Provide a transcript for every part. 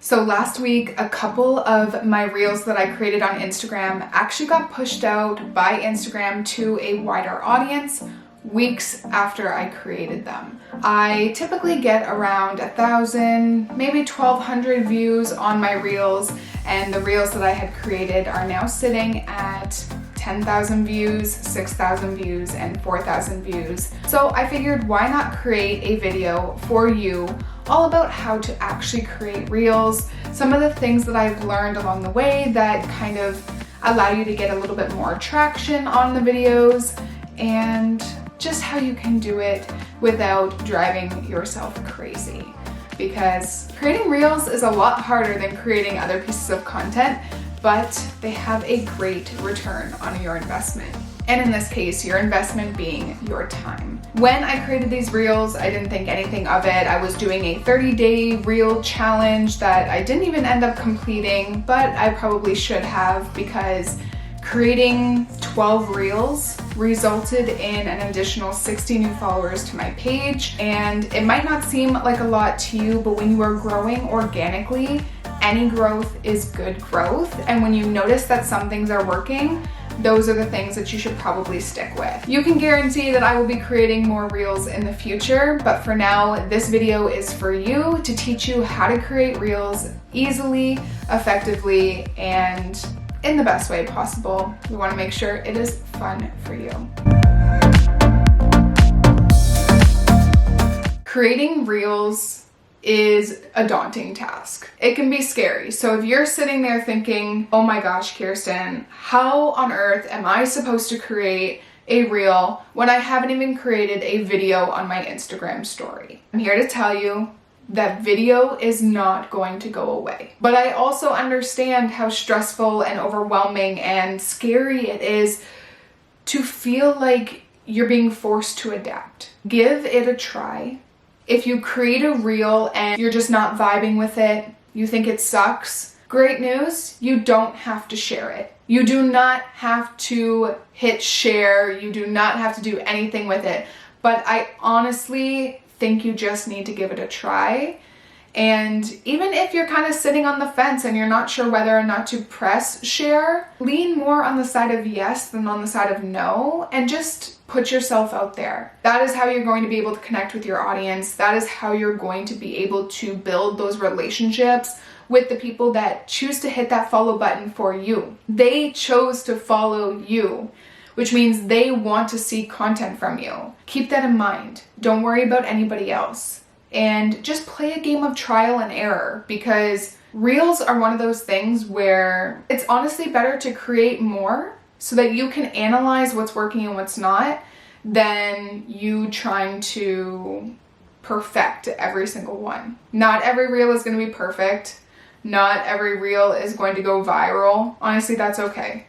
So last week, a couple of my reels that I created on Instagram actually got pushed out by Instagram to a wider audience weeks after I created them. I typically get around 1,000, maybe 1,200 views on my reels, and the reels that I had created are now sitting at 10,000 views, 6,000 views, and 4,000 views. So I figured, why not create a video for you all about how to actually create reels, some of the things that I've learned along the way that kind of allow you to get a little bit more traction on the videos, and just how you can do it without driving yourself crazy. Because creating reels is a lot harder than creating other pieces of content, but they have a great return on your investment. And in this case, your investment being your time. When I created these reels, I didn't think anything of it. I was doing a 30-day reel challenge that I didn't even end up completing, but I probably should have, because creating 12 reels resulted in an additional 60 new followers to my page. And it might not seem like a lot to you, but when you are growing organically, any growth is good growth. And when you notice that some things are working, those are the things that you should probably stick with. You can guarantee that I will be creating more reels in the future, but for now, this video is for you, to teach you how to create reels easily, effectively, and in the best way possible. We want to make sure it is fun for you. Creating reels is a daunting task. It can be scary. So if you're sitting there thinking, oh my gosh, Kirsten, how on earth am I supposed to create a reel when I haven't even created a video on my Instagram story? I'm here to tell you that video is not going to go away. But I also understand how stressful and overwhelming and scary it is to feel like you're being forced to adapt. Give it a try. If you create a reel and you're just not vibing with it, you think it sucks, great news, you don't have to share it. You do not have to hit share, you do not have to do anything with it. But I honestly think you just need to give it a try. And even if you're kind of sitting on the fence and you're not sure whether or not to press share, lean more on the side of yes than on the side of no, and just put yourself out there. That is how you're going to be able to connect with your audience. That is how you're going to be able to build those relationships with the people that choose to hit that follow button for you. They chose to follow you, which means they want to see content from you. Keep that in mind. Don't worry about anybody else. And just play a game of trial and error, because reels are one of those things where it's honestly better to create more so that you can analyze what's working and what's not, than you trying to perfect every single one. Not every reel is going to be perfect. Not every reel is going to go viral. Honestly, that's okay.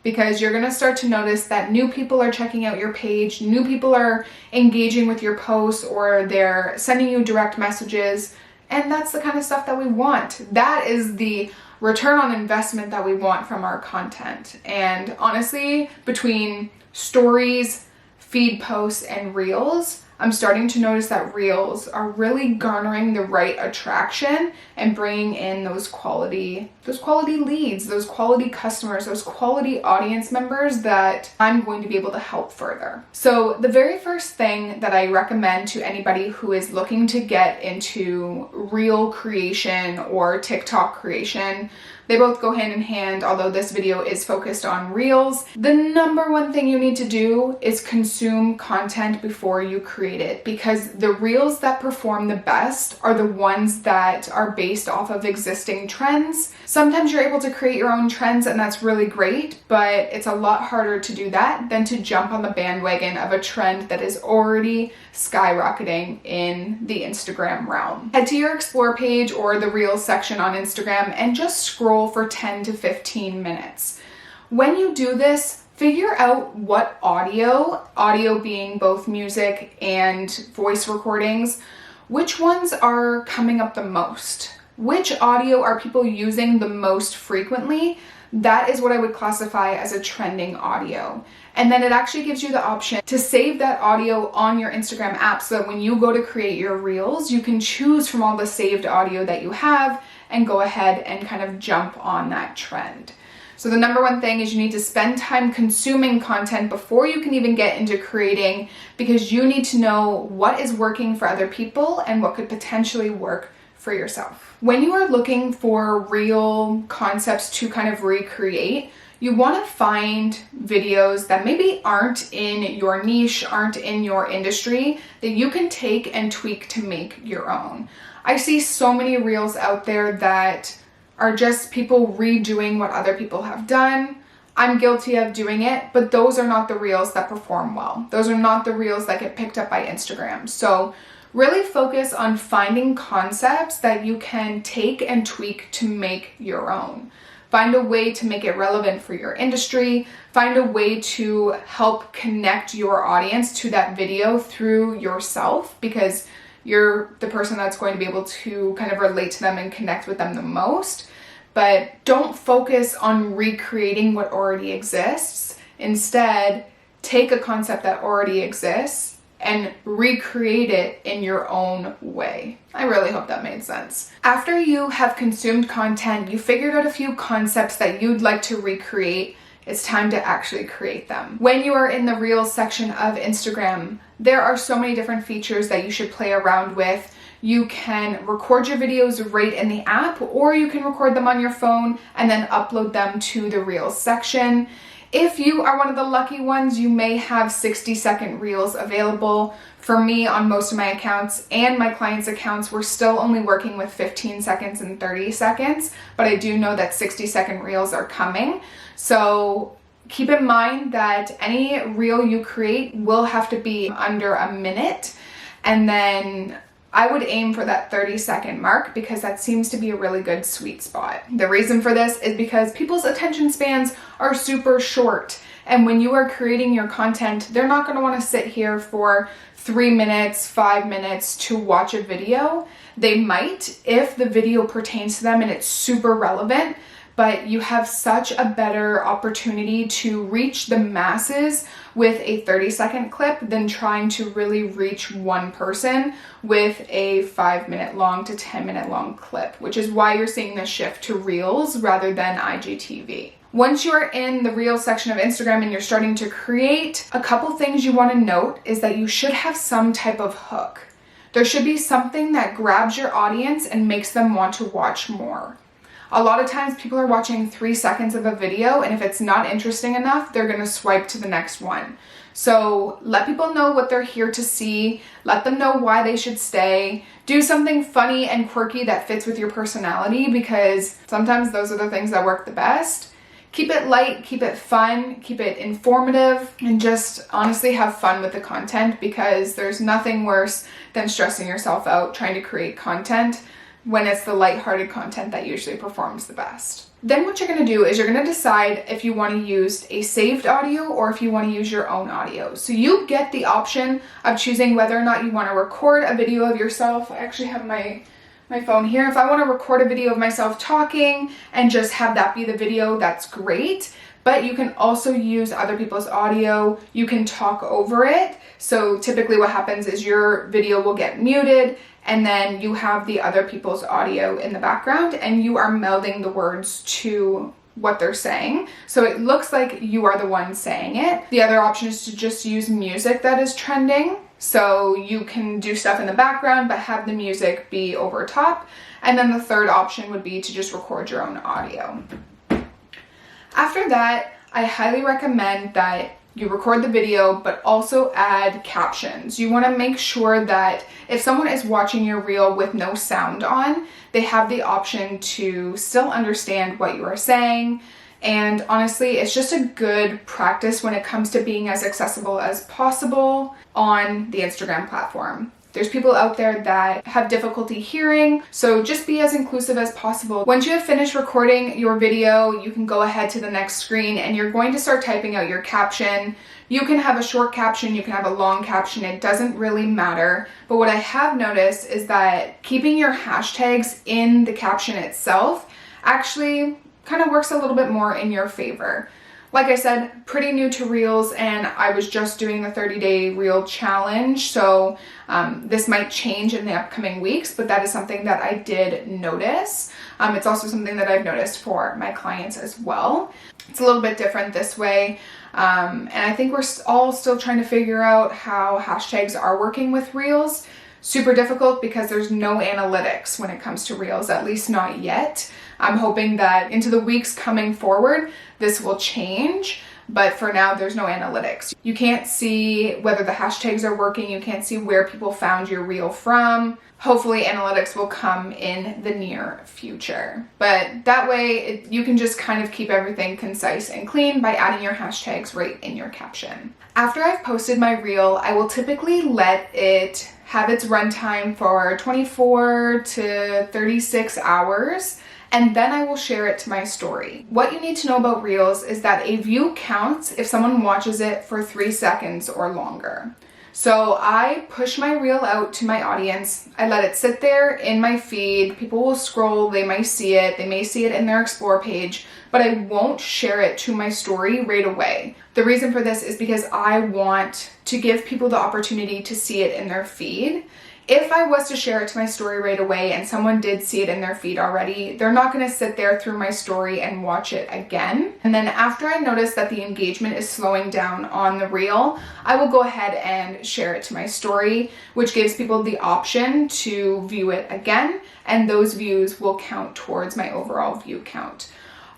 Because you're gonna start to notice that new people are checking out your page, new people are engaging with your posts, or they're sending you direct messages, and that's the kind of stuff that we want. That is the return on investment that we want from our content. And honestly, between stories, feed posts, and reels, I'm starting to notice that reels are really garnering the right attraction and bringing in those quality leads, those quality customers, those quality audience members that I'm going to be able to help further. So the very first thing that I recommend to anybody who is looking to get into reel creation or TikTok creation, they both go hand in hand, although this video is focused on reels. The number one thing you need to do is consume content before you create it, because the reels that perform the best are the ones that are based off of existing trends. Sometimes you're able to create your own trends, and that's really great, but it's a lot harder to do that than to jump on the bandwagon of a trend that is already skyrocketing in the Instagram realm. Head to your explore page or the reels section on Instagram and just scroll for 10 to 15 minutes. When you do this, figure out what audio being both music and voice recordings, which ones are coming up the most. Which audio are people using the most frequently? That is what I would classify as a trending audio. And then it actually gives you the option to save that audio on your Instagram app, so that when you go to create your reels, you can choose from all the saved audio that you have and go ahead and kind of jump on that trend. So the number one thing is you need to spend time consuming content before you can even get into creating, because you need to know what is working for other people and what could potentially work for yourself. When you are looking for real concepts to kind of recreate, you want to find videos that maybe aren't in your niche, aren't in your industry, that you can take and tweak to make your own. I see so many reels out there that are just people redoing what other people have done. I'm guilty of doing it, but those are not the reels that perform well. Those are not the reels that get picked up by Instagram. So really focus on finding concepts that you can take and tweak to make your own. Find a way to make it relevant for your industry. Find a way to help connect your audience to that video through yourself, because you're the person that's going to be able to kind of relate to them and connect with them the most. But don't focus on recreating what already exists. Instead, take a concept that already exists and recreate it in your own way. I really hope that made sense. After you have consumed content, you figured out a few concepts that you'd like to recreate, it's time to actually create them. When you are in the Reels section of Instagram, there are so many different features that you should play around with. You can record your videos right in the app, or you can record them on your phone and then upload them to the Reels section. If you are one of the lucky ones, you may have 60-second reels available. For me, on most of my accounts and my clients' accounts, we're still only working with 15 seconds and 30 seconds, but I do know that 60-second reels are coming. So keep in mind that any reel you create will have to be under a minute, and then I would aim for that 30-second mark, because that seems to be a really good sweet spot. The reason for this is because people's attention spans are super short. And when you are creating your content, they're not going to want to sit here for 3 minutes, 5 minutes to watch a video. They might if the video pertains to them and it's super relevant, but you have such a better opportunity to reach the masses with a 30-second clip than trying to really reach one person with a 5-minute long to 10-minute long clip, which is why you're seeing this shift to Reels rather than IGTV. Once you're in the Reels section of Instagram and you're starting to create, a couple things you want to note is that you should have some type of hook. There should be something that grabs your audience and makes them want to watch more. A lot of times people are watching 3 seconds of a video, and if it's not interesting enough, they're going to swipe to the next one. So let people know what they're here to see. Let them know why they should stay. Do something funny and quirky that fits with your personality, because sometimes those are the things that work the best. Keep it light, keep it fun, keep it informative, and just honestly have fun with the content, because there's nothing worse than stressing yourself out trying to create content when it's the lighthearted content that usually performs the best. Then what you're going to do is you're going to decide if you want to use a saved audio or if you want to use your own audio. So you get the option of choosing whether or not you want to record a video of yourself. I actually have my phone here. If I want to record a video of myself talking and just have that be the video, that's great. But you can also use other people's audio. You can talk over it. So typically what happens is your video will get muted, and then you have the other people's audio in the background, and you are melding the words to what they're saying. So it looks like you are the one saying it. The other option is to just use music that is trending. So you can do stuff in the background, but have the music be over top. And then the third option would be to just record your own audio. After that, I highly recommend that you record the video, but also add captions. You want to make sure that if someone is watching your reel with no sound on, they have the option to still understand what you are saying. And honestly, it's just a good practice when it comes to being as accessible as possible on the Instagram platform. There's people out there that have difficulty hearing, so just be as inclusive as possible. Once you have finished recording your video, you can go ahead to the next screen and you're going to start typing out your caption. You can have a short caption, you can have a long caption, it doesn't really matter. But what I have noticed is that keeping your hashtags in the caption itself actually kind of works a little bit more in your favor. Like I said, pretty new to Reels, and I was just doing the 30-day Reel challenge, so this might change in the upcoming weeks, but that is something that I did notice. It's also something that I've noticed for my clients as well. It's a little bit different this way, and I think we're all still trying to figure out how hashtags are working with Reels. Super difficult because there's no analytics when it comes to Reels, at least not yet. I'm hoping that into the weeks coming forward, this will change, but for now, there's no analytics. You can't see whether the hashtags are working. You can't see where people found your Reel from. Hopefully, analytics will come in the near future. But that way, you can just kind of keep everything concise and clean by adding your hashtags right in your caption. After I've posted my Reel, I will typically let it have its runtime for 24 to 36 hours. And then I will share it to my story. What you need to know about Reels is that a view counts if someone watches it for 3 seconds or longer. So I push my Reel out to my audience. I let it sit there in my feed. People will scroll, they might see it. They may see it in their Explore page, but I won't share it to my story right away. The reason for this is because I want to give people the opportunity to see it in their feed. If I was to share it to my story right away and someone did see it in their feed already, they're not going to sit there through my story and watch it again. And then after I notice that the engagement is slowing down on the Reel, I will go ahead and share it to my story, which gives people the option to view it again, and those views will count towards my overall view count.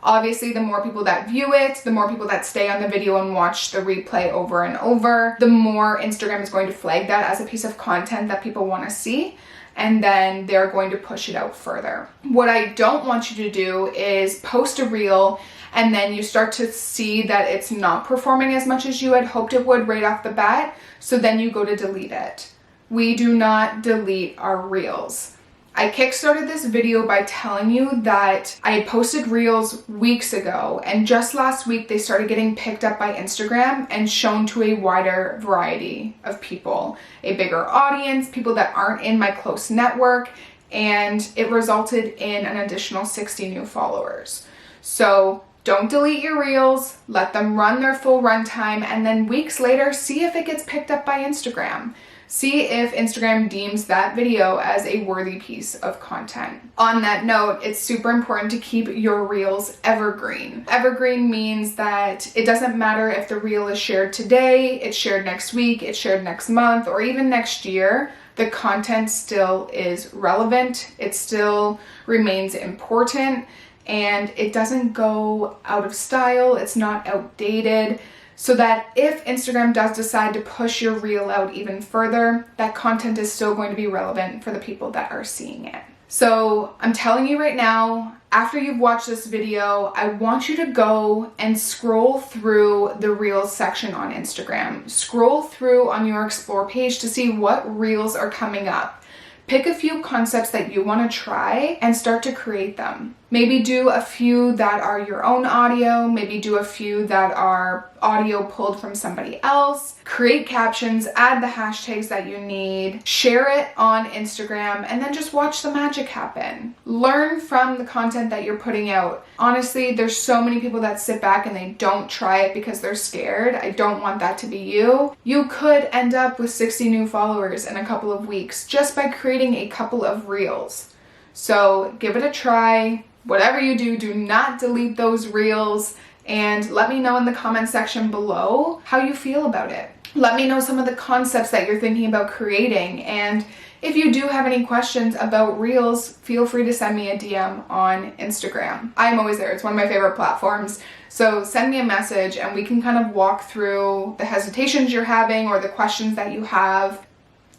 Obviously, the more people that view it, the more people that stay on the video and watch the replay over and over, the more Instagram is going to flag that as a piece of content that people want to see, and then they're going to push it out further. What I don't want you to do is post a Reel and then you start to see that it's not performing as much as you had hoped it would right off the bat, so then you go to delete it. We do not delete our Reels. I kickstarted this video by telling you that I had posted Reels weeks ago, and just last week they started getting picked up by Instagram and shown to a wider variety of people, a bigger audience, people that aren't in my close network, and it resulted in an additional 60 new followers. So don't delete your Reels, let them run their full runtime, and then weeks later, see if it gets picked up by Instagram. See if Instagram deems that video as a worthy piece of content. On that note, it's super important to keep your Reels evergreen. Evergreen means that it doesn't matter if the Reel is shared today, it's shared next week, it's shared next month, or even next year. The content still is relevant, it still remains important, and it doesn't go out of style, it's not outdated. So that if Instagram does decide to push your Reel out even further, that content is still going to be relevant for the people that are seeing it. So I'm telling you right now, after you've watched this video, I want you to go and scroll through the Reels section on Instagram. Scroll through on your Explore page to see what Reels are coming up. Pick a few concepts that you want to try and start to create them. Maybe do a few that are your own audio, maybe do a few that are audio pulled from somebody else. Create captions, add the hashtags that you need, share it on Instagram, and then just watch the magic happen. Learn from the content that you're putting out. Honestly, there's so many people that sit back and they don't try it because they're scared. I don't want that to be you. You could end up with 60 new followers in a couple of weeks just by creating a couple of Reels. So give it a try. Whatever you do, do not delete those Reels, and let me know in the comment section below how you feel about it. Let me know some of the concepts that you're thinking about creating, and if you do have any questions about Reels, feel free to send me a DM on Instagram. I'm always there. It's one of my favorite platforms. So send me a message and we can kind of walk through the hesitations you're having or the questions that you have.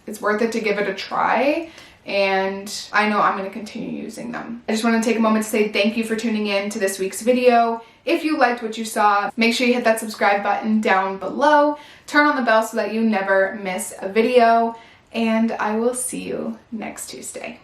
It's worth it to give it a try, and I know I'm going to continue using them. I just want to take a moment to say thank you for tuning in to this week's video. If you liked what you saw, make sure you hit that subscribe button down below, turn on the bell so that you never miss a video, and I will see you next Tuesday.